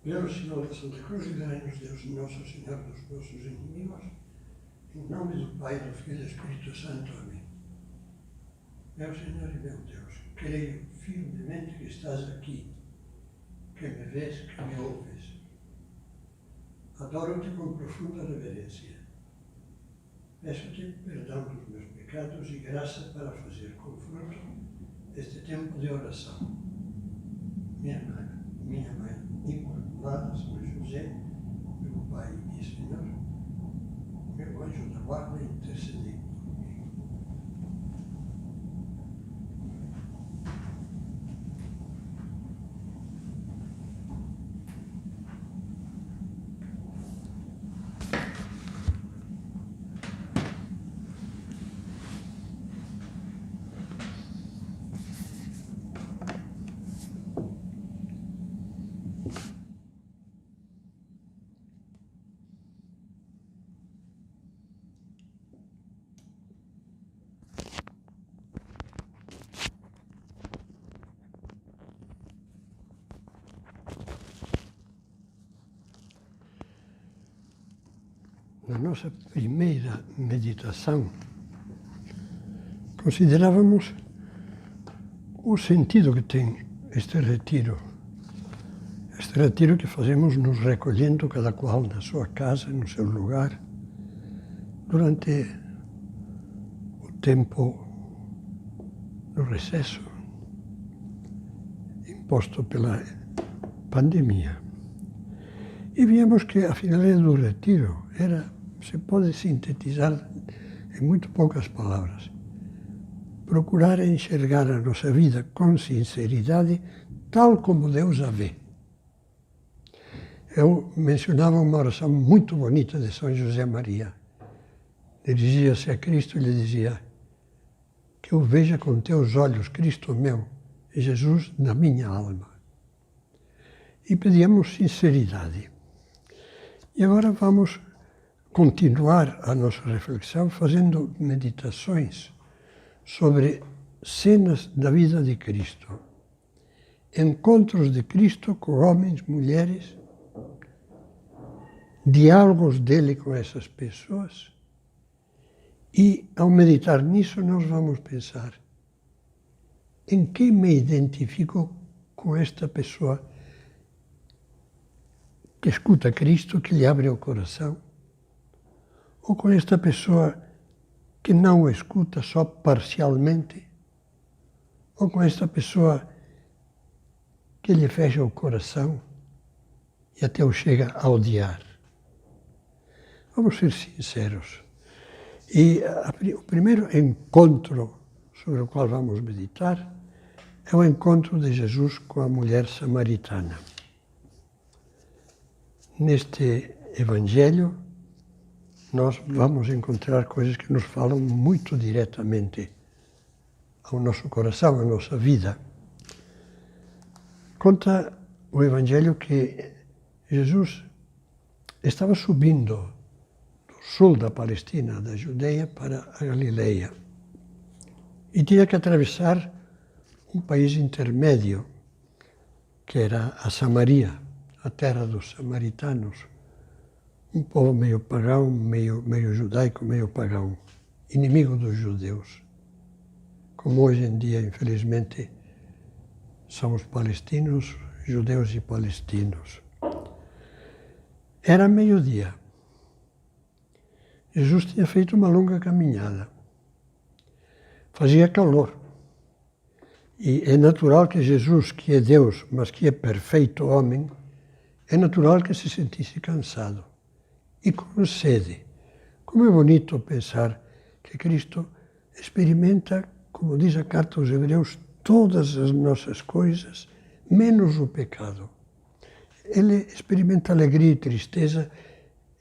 Pelo sinal da Santa Cruz, livrai-nos Deus, Nosso Senhor, dos nossos inimigos, em nome do Pai, do Filho e do Espírito Santo. Amém. Meu Senhor e meu Deus, creio firmemente que estás aqui, que me vês, que me ouves. Adoro-te com profunda reverência. Peço-te perdão dos meus pecados e graça para fazer com fruto este tempo de oração. Minha mãe Imaculada, São José, meu Pai e Senhor, meu anjo da guarda, intercedei por mim. Na nossa primeira meditação, considerávamos o sentido que tem este retiro que fazemos nos recolhendo cada qual na sua casa, no seu lugar, durante o tempo do recesso imposto pela pandemia. E vimos que a finalidade do retiro se pode sintetizar em muito poucas palavras. Procurar enxergar a nossa vida com sinceridade, tal como Deus a vê. Eu mencionava uma oração muito bonita de São José Maria. Dirigia-se a Cristo e lhe dizia: que eu veja com teus olhos, Cristo meu, e Jesus na minha alma. E pedíamos sinceridade. E agora vamos continuar a nossa reflexão fazendo meditações sobre cenas da vida de Cristo. Encontros de Cristo com homens, mulheres, diálogos dele com essas pessoas. E, ao meditar nisso, nós vamos pensar: em que me identifico com esta pessoa que escuta Cristo, que lhe abre o coração? Ou com esta pessoa que não o escuta só parcialmente? Ou com esta pessoa que lhe fecha o coração e até o chega a odiar? Vamos ser sinceros. E o primeiro encontro sobre o qual vamos meditar é o encontro de Jesus com a mulher samaritana. Neste Evangelho, nós vamos encontrar coisas que nos falam muito diretamente ao nosso coração, à nossa vida. Conta o Evangelho que Jesus estava subindo do sul da Palestina, da Judeia, para a Galileia. E tinha que atravessar um país intermédio, que era a Samaria, a terra dos samaritanos. Um povo meio pagão, meio judaico, meio pagão, inimigo dos judeus. Como hoje em dia, infelizmente, são os palestinos, judeus e palestinos. Era meio-dia. Jesus tinha feito uma longa caminhada. Fazia calor. E é natural que Jesus, que é Deus, mas que é perfeito homem, é natural que se sentisse cansado e com sede. Como é bonito pensar que Cristo experimenta, como diz a carta aos Hebreus, todas as nossas coisas, menos o pecado. Ele experimenta alegria e tristeza,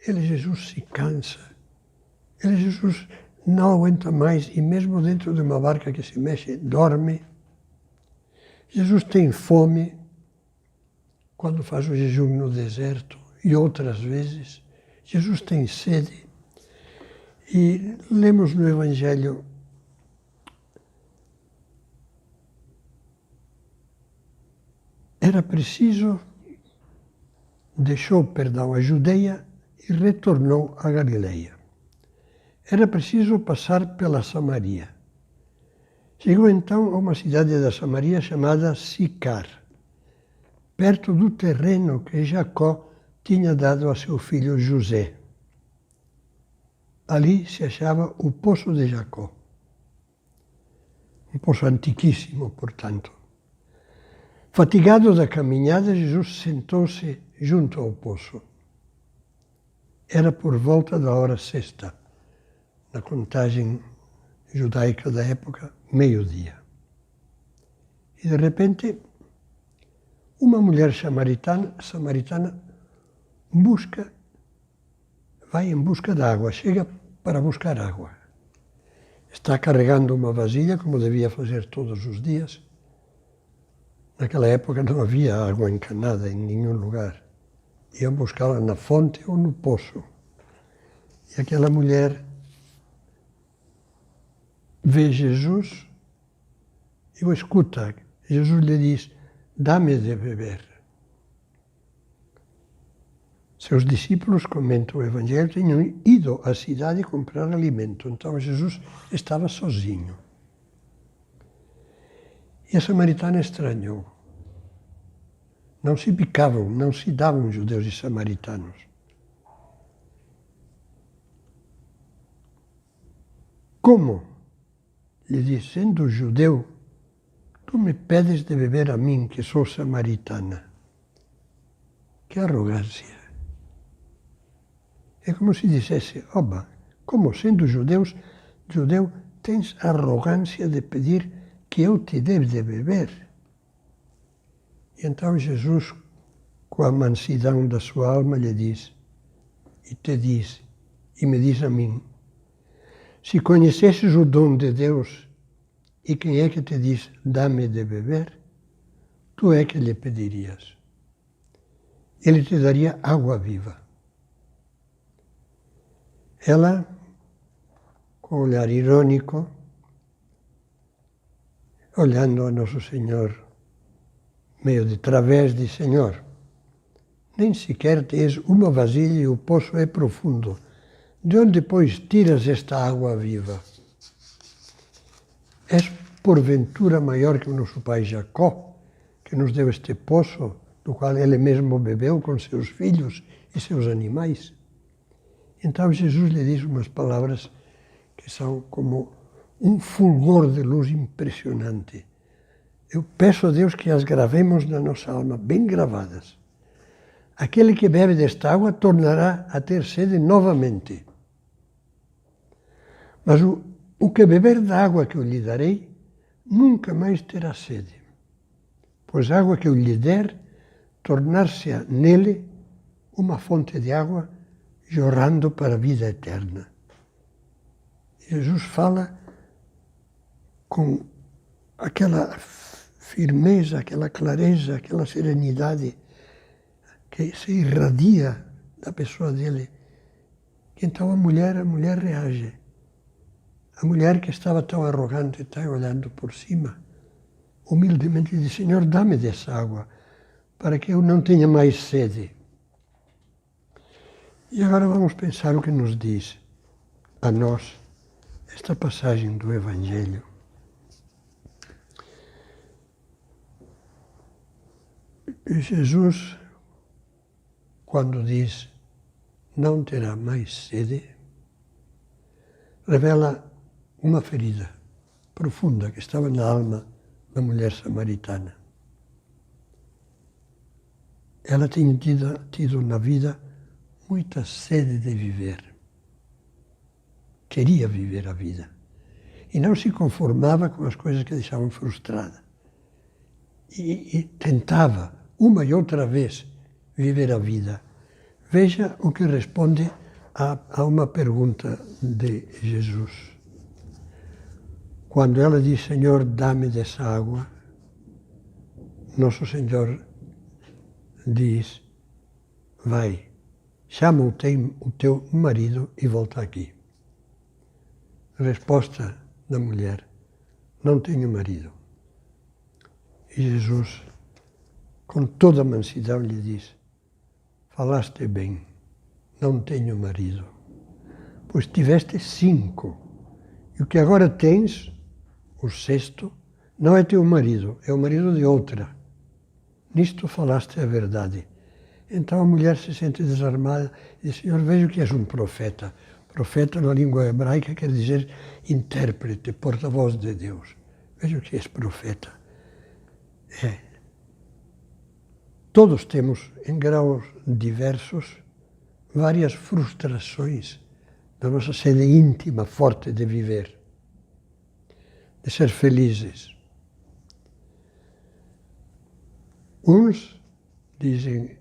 ele, Jesus, se cansa. Ele, Jesus, não aguenta mais e mesmo dentro de uma barca que se mexe, dorme. Jesus tem fome quando faz o jejum no deserto e outras vezes. Jesus tem sede. E lemos no Evangelho era preciso deixou, perdão, a Judeia e retornou a Galileia. Era preciso passar pela Samaria. Chegou então a uma cidade da Samaria chamada Sicar, perto do terreno que Jacó tinha dado a seu filho José. Ali se achava o Poço de Jacó, um poço antiquíssimo, portanto. Fatigado da caminhada, Jesus sentou-se junto ao poço. Era por volta da hora sexta, na contagem judaica da época, meio-dia. E de repente, uma mulher samaritana vai em busca de água, chega para buscar água. Está carregando uma vasilha, como devia fazer todos os dias. Naquela época não havia água encanada em nenhum lugar. Iam buscá-la na fonte ou no poço. E aquela mulher vê Jesus e o escuta. Jesus lhe diz: dá-me de beber. Seus discípulos, comentam o Evangelho, tinham ido à cidade comprar alimento. Então Jesus estava sozinho. E a samaritana estranhou. Não se bicavam, não se davam judeus e samaritanos. Como? Lhe disse, sendo judeu, tu me pedes de beber a mim, que sou samaritana. Que arrogância! É como se dissesse, oba, como sendo judeu, tens arrogância de pedir que eu te dê de beber. E então Jesus, com a mansidão da sua alma, lhe diz, e me diz a mim, se conhecesses o dom de Deus e quem é que te diz, dá-me de beber, tu é que lhe pedirias. Ele te daria água viva. Ela, com olhar irônico, olhando a Nosso Senhor, meio de través, diz, Senhor, nem sequer tens uma vasilha e o poço é profundo. De onde, pois, tiras esta água viva? És, porventura, maior que o nosso pai Jacó, que nos deu este poço, do qual ele mesmo bebeu com seus filhos e seus animais? Então Jesus lhe diz umas palavras que são como um fulgor de luz impressionante. Eu peço a Deus que as gravemos na nossa alma, bem gravadas. Aquele que bebe desta água tornará a ter sede novamente. Mas o que beber da água que eu lhe darei, nunca mais terá sede. Pois a água que eu lhe der, tornar-se-á nele uma fonte de água jorrando para a vida eterna. Jesus fala com aquela firmeza, aquela clareza, aquela serenidade que se irradia da pessoa dele. Então a mulher reage. A mulher que estava tão arrogante, está olhando por cima, humildemente diz, Senhor, dá-me dessa água, para que eu não tenha mais sede. E agora vamos pensar o que nos diz a nós esta passagem do Evangelho. E Jesus, quando diz não terá mais sede, revela uma ferida profunda que estava na alma da mulher samaritana. Ela tinha tido na vida muita sede de viver. Queria viver a vida. E não se conformava com as coisas que deixavam frustrada. E tentava, uma e outra vez, viver a vida. Veja o que responde a uma pergunta de Jesus. Quando ela diz, Senhor, dá-me dessa água, Nosso Senhor diz, vai, chama o teu marido e volta aqui. Resposta da mulher, não tenho marido. E Jesus, com toda a mansidão, lhe diz, falaste bem, não tenho marido, pois tiveste 5, e o que agora tens, o 6º, não é teu marido, é o marido de outra. Nisto falaste a verdade. Então a mulher se sente desarmada e diz, Senhor, vejo que és um profeta. Profeta na língua hebraica quer dizer intérprete, porta-voz de Deus. Vejo que és profeta. Todos temos, em graus diversos, várias frustrações da nossa sede íntima, forte de viver, de ser felizes. Uns dizem,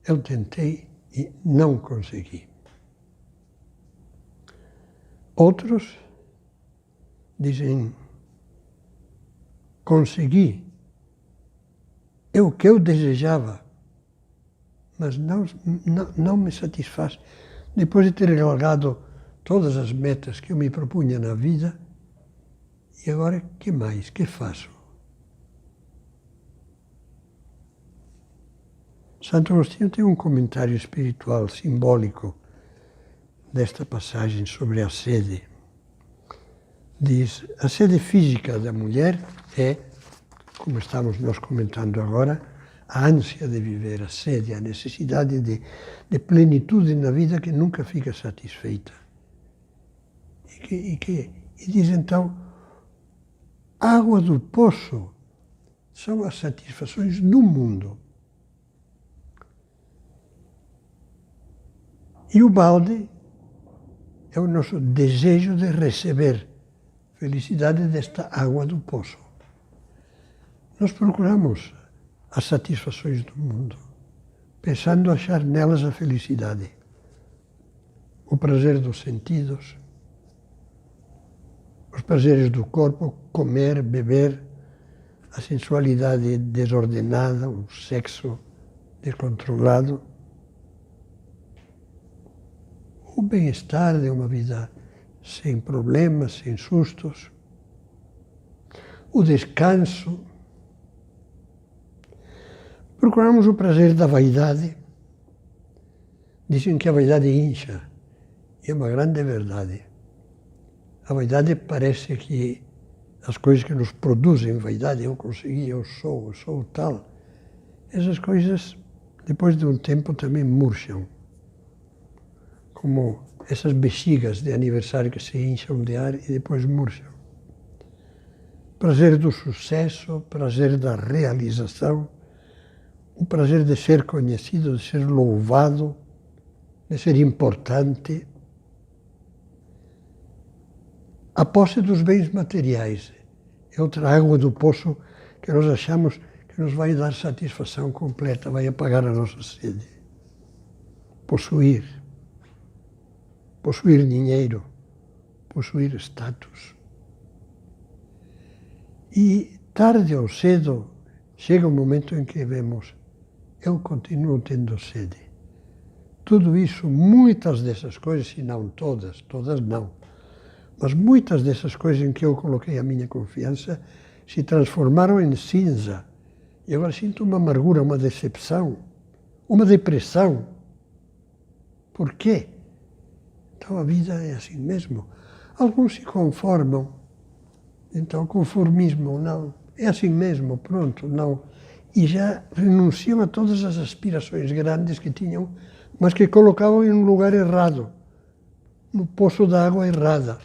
eu tentei e não consegui. Outros dizem, consegui. É o que eu desejava, mas não me satisfaz. Depois de ter largado todas as metas que eu me propunha na vida, e agora que mais? Que faço? Santo Agostinho tem um comentário espiritual simbólico desta passagem sobre a sede. Diz, a sede física da mulher é, como estamos nós comentando agora, a ânsia de viver, a sede, a necessidade de plenitude na vida que nunca fica satisfeita. E diz então, a água do poço são as satisfações do mundo. E o balde é o nosso desejo de receber felicidade desta água do poço. Nós procuramos as satisfações do mundo, pensando achar nelas a felicidade, o prazer dos sentidos, os prazeres do corpo, comer, beber, a sensualidade desordenada, o sexo descontrolado, o bem-estar de uma vida sem problemas, sem sustos, o descanso. Procuramos o prazer da vaidade. Dizem que a vaidade incha, e é uma grande verdade. A vaidade parece que as coisas que nos produzem vaidade, eu consegui, eu sou tal, essas coisas, depois de um tempo, também murcham. Como essas bexigas de aniversário que se incham de ar e depois murcham. Prazer do sucesso, prazer da realização, o prazer de ser conhecido, de ser louvado, de ser importante. A posse dos bens materiais é outra água do poço que nós achamos que nos vai dar satisfação completa, vai apagar a nossa sede. Possuir dinheiro, possuir status. E tarde ou cedo chega um momento em que vemos, eu continuo tendo sede. Tudo isso, muitas dessas coisas, se não todas não, mas muitas dessas coisas em que eu coloquei a minha confiança se transformaram em cinza. E agora sinto uma amargura, uma decepção, uma depressão. Por quê? Então a vida é assim mesmo. Alguns se conformam. Então conformismo, não. É assim mesmo, pronto, não. E já renunciam a todas as aspirações grandes que tinham, mas que colocavam em um lugar errado, no poço da água errada.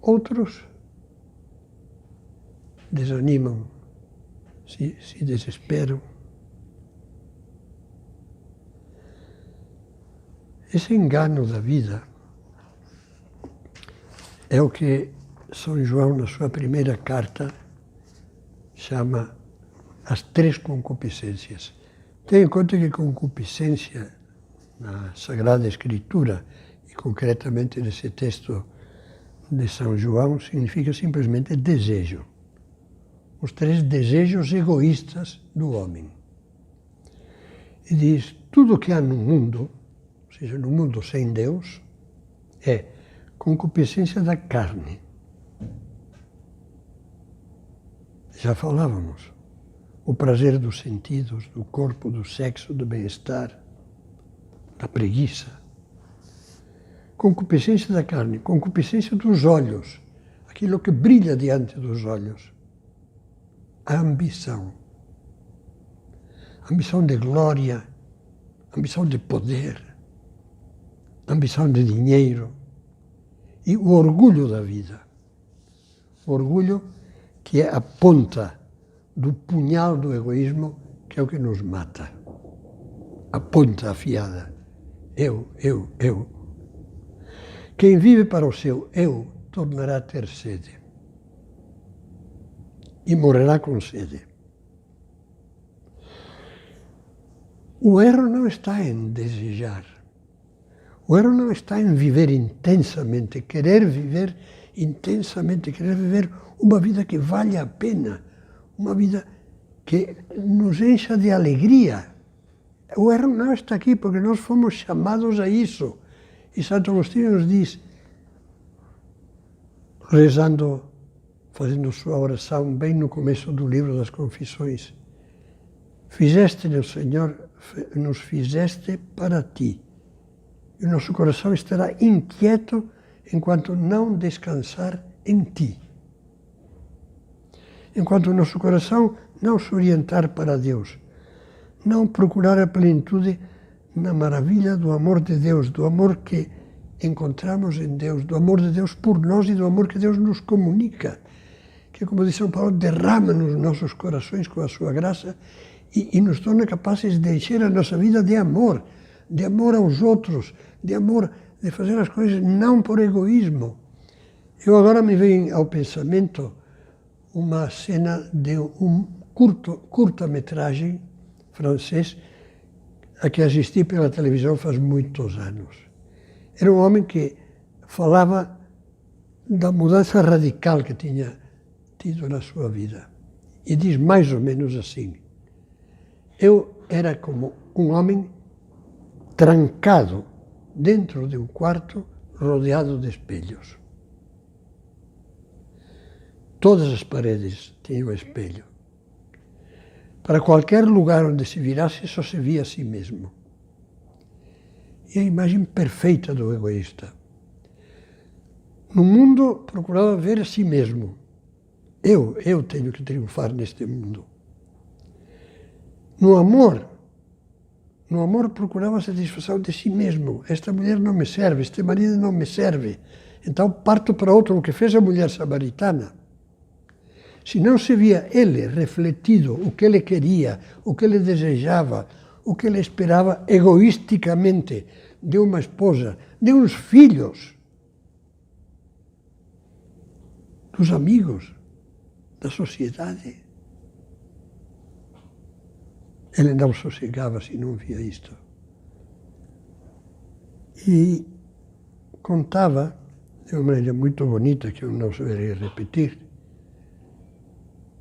Outros desanimam, se desesperam. Esse engano da vida é o que São João, na sua primeira carta, chama as 3 concupiscências. Tenha em conta que concupiscência, na Sagrada Escritura, e concretamente nesse texto de São João, significa simplesmente desejo. Os 3 desejos egoístas do homem. E diz, tudo o que há no mundo, ou seja, no mundo sem Deus, é concupiscência da carne. Já falávamos. o prazer dos sentidos, do corpo, do sexo, do bem-estar, da preguiça. Concupiscência da carne, concupiscência dos olhos, aquilo que brilha diante dos olhos. A ambição de glória, ambição de poder, ambição de dinheiro e o orgulho da vida. O orgulho que é a ponta do punhal do egoísmo, que é o que nos mata. A ponta afiada. Eu. Quem vive para o seu eu tornará a ter sede. E morrerá com sede. O erro não está em desejar. O erro não está em viver intensamente, querer viver intensamente, querer viver uma vida que vale a pena, uma vida que nos encha de alegria. O erro não está aqui, porque nós fomos chamados a isso. E Santo Agostinho nos diz, rezando, fazendo sua oração bem no começo do livro das Confissões, fizeste-nos, Senhor, nos fizeste para ti. E o nosso coração estará inquieto enquanto não descansar em ti. Enquanto o nosso coração não se orientar para Deus, não procurar a plenitude na maravilha do amor de Deus, do amor que encontramos em Deus, do amor de Deus por nós e do amor que Deus nos comunica, que, como diz São Paulo, derrama nos nossos corações com a sua graça e nos torna capazes de encher a nossa vida de amor aos outros, de amor, de fazer as coisas não por egoísmo. Eu agora me vem ao pensamento uma cena de um curta-metragem francês a que assisti pela televisão faz muitos anos. Era um homem que falava da mudança radical que tinha tido na sua vida. E diz mais ou menos assim: eu era como um homem trancado dentro de um quarto rodeado de espelhos. Todas as paredes tinham espelho. Para qualquer lugar onde se virasse, só se via a si mesmo. E a imagem perfeita do egoísta. No mundo, procurava ver a si mesmo. Eu tenho que triunfar neste mundo. No amor procurava a satisfação de si mesmo. Esta mulher não me serve, este marido não me serve. Então parto para outro, o que fez a mulher samaritana. Se não se via ele refletido, o que ele queria, o que ele desejava, o que ele esperava egoisticamente de uma esposa, de uns filhos, dos amigos, da sociedade. Ele não sossegava se não via isto. E contava, de uma maneira muito bonita, que eu não saberia repetir,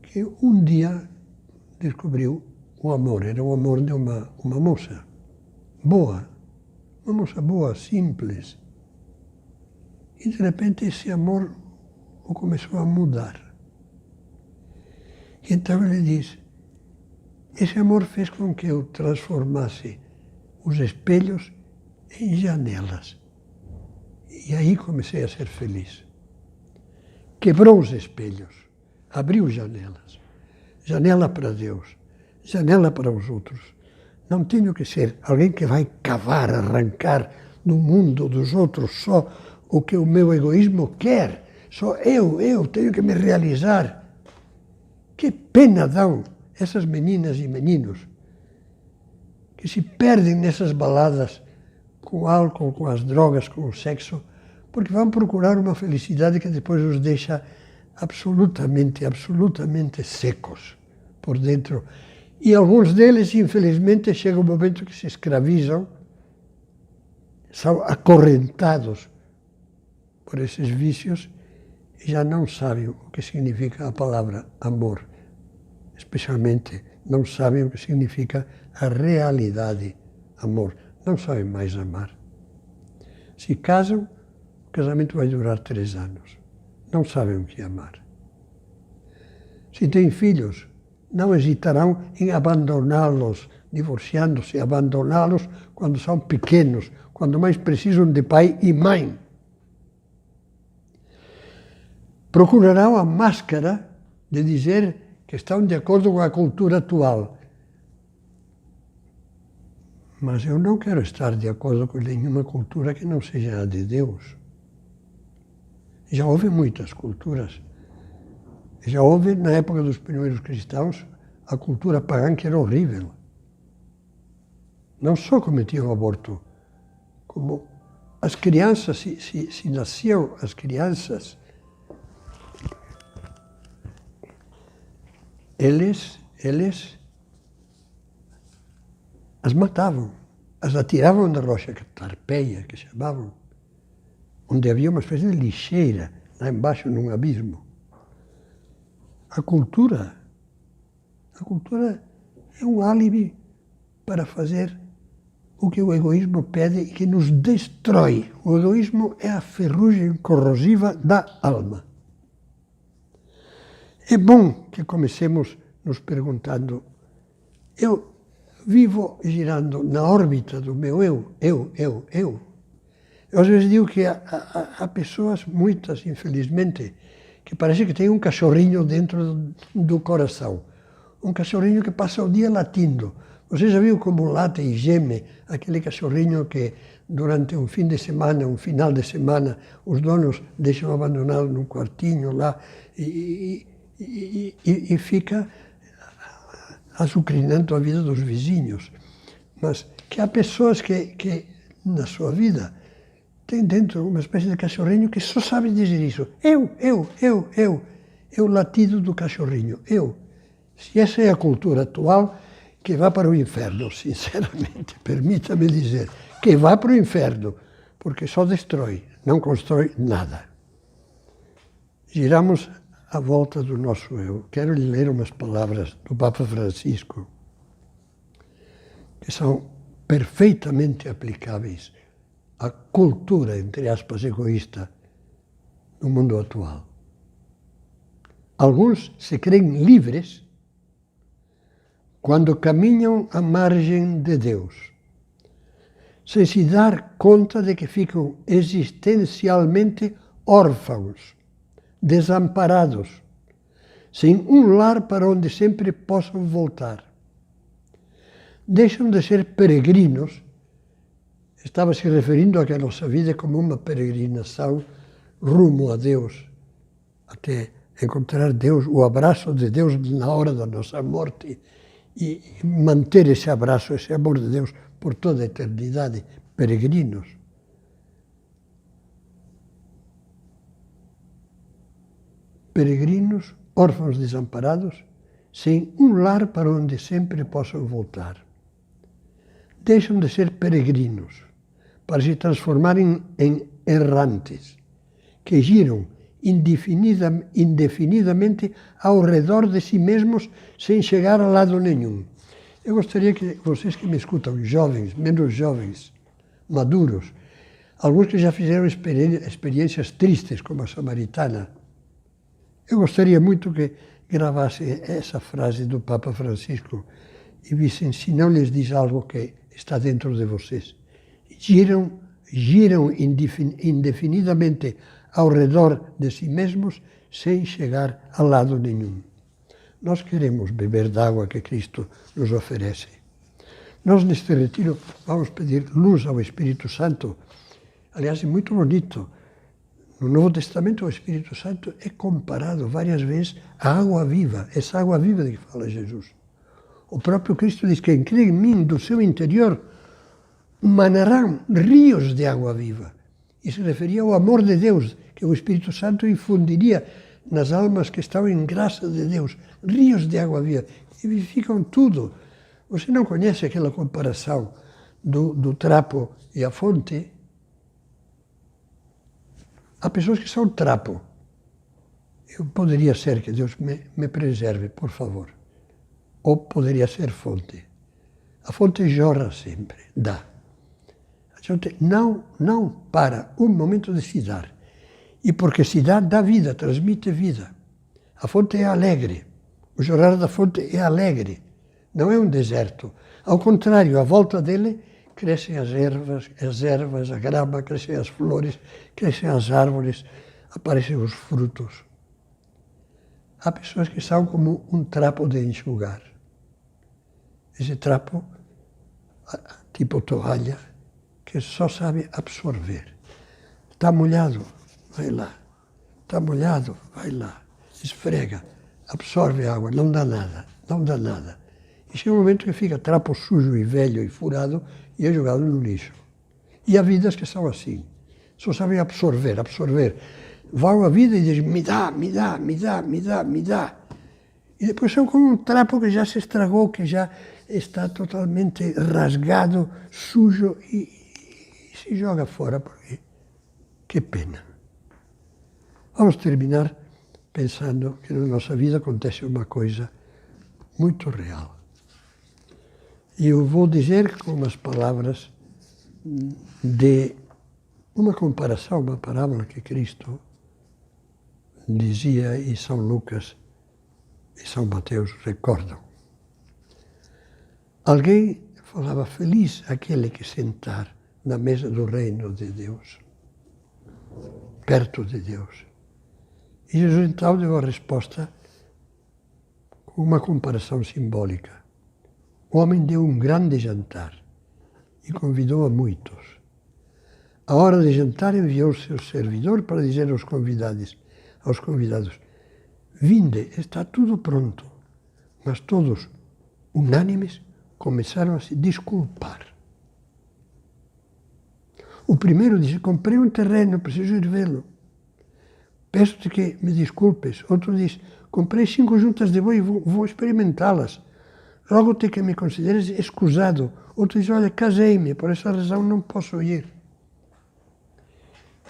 que um dia descobriu o amor. Era o amor de uma moça boa, uma moça boa, simples. E de repente esse amor o começou a mudar. E então ele diz, esse amor fez com que eu transformasse os espelhos em janelas. E aí comecei a ser feliz. Quebrou os espelhos, abriu janelas. Janela para Deus, janela para os outros. Não tenho que ser alguém que vai cavar, arrancar no mundo dos outros só o que o meu egoísmo quer. Só eu tenho que me realizar. Que pena dão essas meninas e meninos que se perdem nessas baladas com o álcool, com as drogas, com o sexo, porque vão procurar uma felicidade que depois os deixa absolutamente secos por dentro. E alguns deles, infelizmente, chega um momento que se escravizam, são acorrentados por esses vícios e já não sabem o que significa a palavra amor. Especialmente não sabem o que significa a realidade amor. Não sabem mais amar. Se casam, o casamento vai durar 3 anos. Não sabem o que é amar. Se têm filhos, não hesitarão em abandoná-los, divorciando-se, abandoná-los quando são pequenos, quando mais precisam de pai e mãe. Procurarão a máscara de dizer que estão de acordo com a cultura atual. Mas eu não quero estar de acordo com nenhuma cultura que não seja a de Deus. Já houve muitas culturas. Já houve, na época dos primeiros cristãos, a cultura pagã que era horrível. Não só cometiam aborto, como as crianças, se nasciam as crianças, eles as matavam, as atiravam na rocha Tarpeia, que chamavam, onde havia uma espécie de lixeira, lá embaixo, num abismo. A cultura é um álibi para fazer o que o egoísmo pede e que nos destrói. O egoísmo é a ferrugem corrosiva da alma. É bom que comecemos nos perguntando, eu vivo girando na órbita do meu eu. Eu às vezes digo que há pessoas, muitas infelizmente, que parece que tem um cachorrinho dentro do coração. Um cachorrinho que passa o dia latindo. Você já viu como late e geme aquele cachorrinho que durante um fim de semana, um final de semana, os donos deixam abandonado num quartinho lá e fica azucrinando a vida dos vizinhos. Mas que há pessoas que na sua vida tem dentro uma espécie de cachorrinho que só sabe dizer isso. Eu. É o latido do cachorrinho. Eu. Se essa é a cultura atual, que vá para o inferno, sinceramente, permita-me dizer, que vá para o inferno, porque só destrói, não constrói nada. Giramos à volta do nosso eu. Quero lhe ler umas palavras do Papa Francisco, que são perfeitamente aplicáveis à cultura, entre aspas, egoísta no mundo atual. Alguns se creem livres quando caminham à margem de Deus, sem se dar conta de que ficam existencialmente órfãos, desamparados, sem um lar para onde sempre possam voltar. Deixam de ser peregrinos, estava se referindo a que a nossa vida é como uma peregrinação rumo a Deus, até encontrar Deus, o abraço de Deus na hora da nossa morte, e manter esse abraço, esse amor de Deus por toda a eternidade, peregrinos. Peregrinos, órfãos desamparados, sem um lar para onde sempre possam voltar. Deixam de ser peregrinos para se transformarem em errantes, que giram indefinidamente ao redor de si mesmos sem chegar a lado nenhum. Eu gostaria que vocês que me escutam, jovens, menos jovens, maduros, alguns que já fizeram experiências tristes, como a samaritana, eu gostaria muito que gravassem essa frase do Papa Francisco e vissem se não lhes diz algo que está dentro de vocês. Giram indefinidamente ao redor de si mesmos, sem chegar a lado nenhum. Nós queremos beber da água que Cristo nos oferece. Nós, neste retiro, vamos pedir luz ao Espírito Santo. Aliás, é muito bonito. No Novo Testamento, o Espírito Santo é comparado várias vezes à água viva, essa água viva de que fala Jesus. O próprio Cristo diz que quem crê em mim, do seu interior, manarão rios de água viva. E se referia ao amor de Deus, que o Espírito Santo infundiria nas almas que estão em graça de Deus, rios de água viva, e vivificam tudo. Você não conhece aquela comparação do trapo e a fonte? Há pessoas que são trapo. Eu poderia ser, que Deus me preserve, por favor. Ou poderia ser fonte. A fonte jorra sempre, dá. A gente não para um momento de se dar. E porque se dá vida, transmite vida. A fonte é alegre. O jorrar da fonte é alegre, não é um deserto. Ao contrário, à volta dele crescem as ervas, a grama, crescem as flores, crescem as árvores, aparecem os frutos. Há pessoas que são como um trapo de enxugar. Esse trapo, tipo toalha, que só sabe absorver. Está molhado, vai lá. Está molhado, vai lá. Esfrega, absorve água, não dá nada, não dá nada. E chega um momento que fica trapo sujo e velho e furado e é jogado no lixo. E há vidas que são assim. Só sabem absorver, absorver. Vão à vida e dizem, me dá, me dá, me dá, me dá, me dá. E depois são como um trapo que já se estragou, que já está totalmente rasgado, sujo e se joga fora. Porque que pena. Vamos terminar pensando que na nossa vida acontece uma coisa muito real. E eu vou dizer com umas palavras de uma comparação, uma parábola que Cristo dizia e São Lucas e São Mateus recordam. Alguém falava, feliz aquele que sentar na mesa do reino de Deus, perto de Deus. E Jesus então deu a resposta com uma comparação simbólica. O homem deu um grande jantar e convidou a muitos. À hora de jantar enviou o seu servidor para dizer aos convidados, vinde, está tudo pronto. Mas todos, unânimes, começaram a se desculpar. O primeiro disse, comprei um terreno, preciso ir vê-lo. Peço-te que me desculpes. Outro diz, comprei 5 juntas de boi e vou experimentá-las. Rogo-te que me consideres escusado. Outro diz, olha, casei-me, por essa razão não posso ir.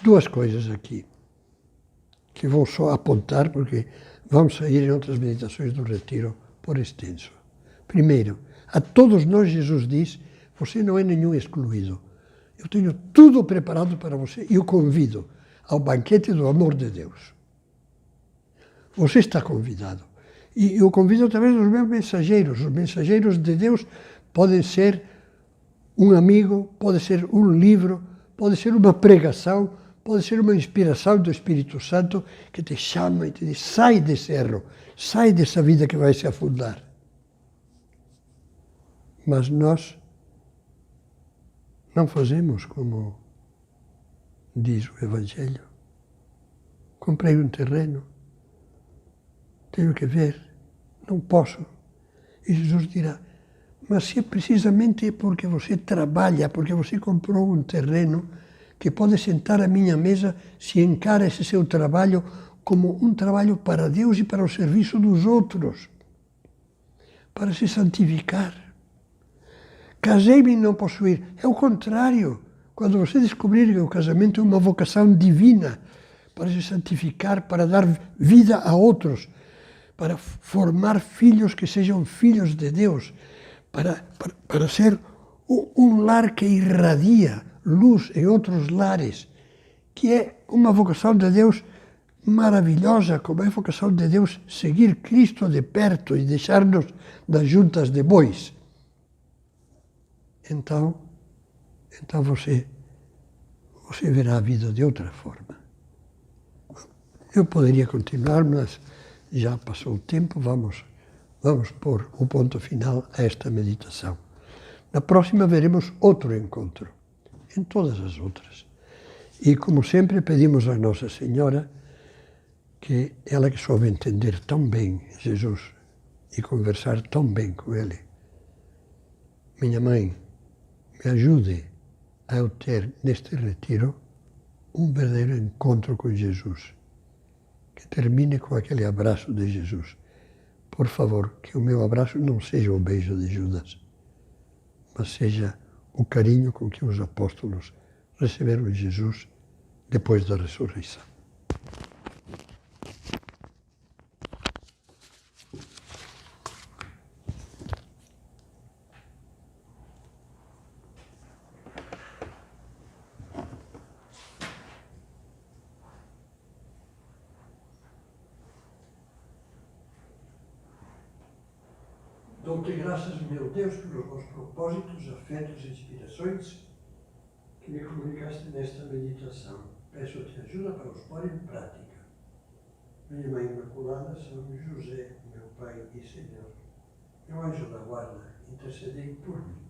2 coisas aqui, que vou só apontar, porque vamos sair em outras meditações do retiro por extenso. Primeiro, a todos nós Jesus diz, você não é nenhum excluído. Eu tenho tudo preparado para você e o convido ao banquete do amor de Deus. Você está convidado. E eu convido através dos meus mensageiros. Os mensageiros de Deus podem ser um amigo, pode ser um livro, pode ser uma pregação, pode ser uma inspiração do Espírito Santo que te chama e te diz, sai desse erro, sai dessa vida que vai se afundar. Mas nós não fazemos como diz o Evangelho. Comprei um terreno, tenho que ver, não posso. E Jesus dirá, mas se é precisamente porque você trabalha, porque você comprou um terreno, que pode sentar à minha mesa se encara esse seu trabalho como um trabalho para Deus e para o serviço dos outros, para se santificar. Casei-me e não posso ir. É o contrário. Quando você descobrir que o casamento é uma vocação divina, para se santificar, para dar vida a outros, para formar filhos que sejam filhos de Deus, para ser um lar que irradia luz em outros lares, que é uma vocação de Deus maravilhosa, como é a vocação de Deus seguir Cristo de perto e deixar-nos das juntas de bois. Então você verá a vida de outra forma. Eu poderia continuar, mas já passou o tempo, vamos pôr o ponto final a esta meditação. Na próxima veremos outro encontro, em todas as outras. E, como sempre, pedimos a Nossa Senhora que ela que soube entender tão bem Jesus e conversar tão bem com Ele, minha mãe, me ajude a eu ter neste retiro um verdadeiro encontro com Jesus, que termine com aquele abraço de Jesus. Por favor, que o meu abraço não seja o beijo de Judas, mas seja o carinho com que os apóstolos receberam Jesus depois da ressurreição. Dou-te graças, meu Deus, pelos bons propósitos, afetos e inspirações que me comunicaste nesta meditação. Peço-te ajuda para os pôr em prática. Minha Mãe Imaculada, São José, meu Pai e Senhor, meu anjo da guarda, intercedei por mim.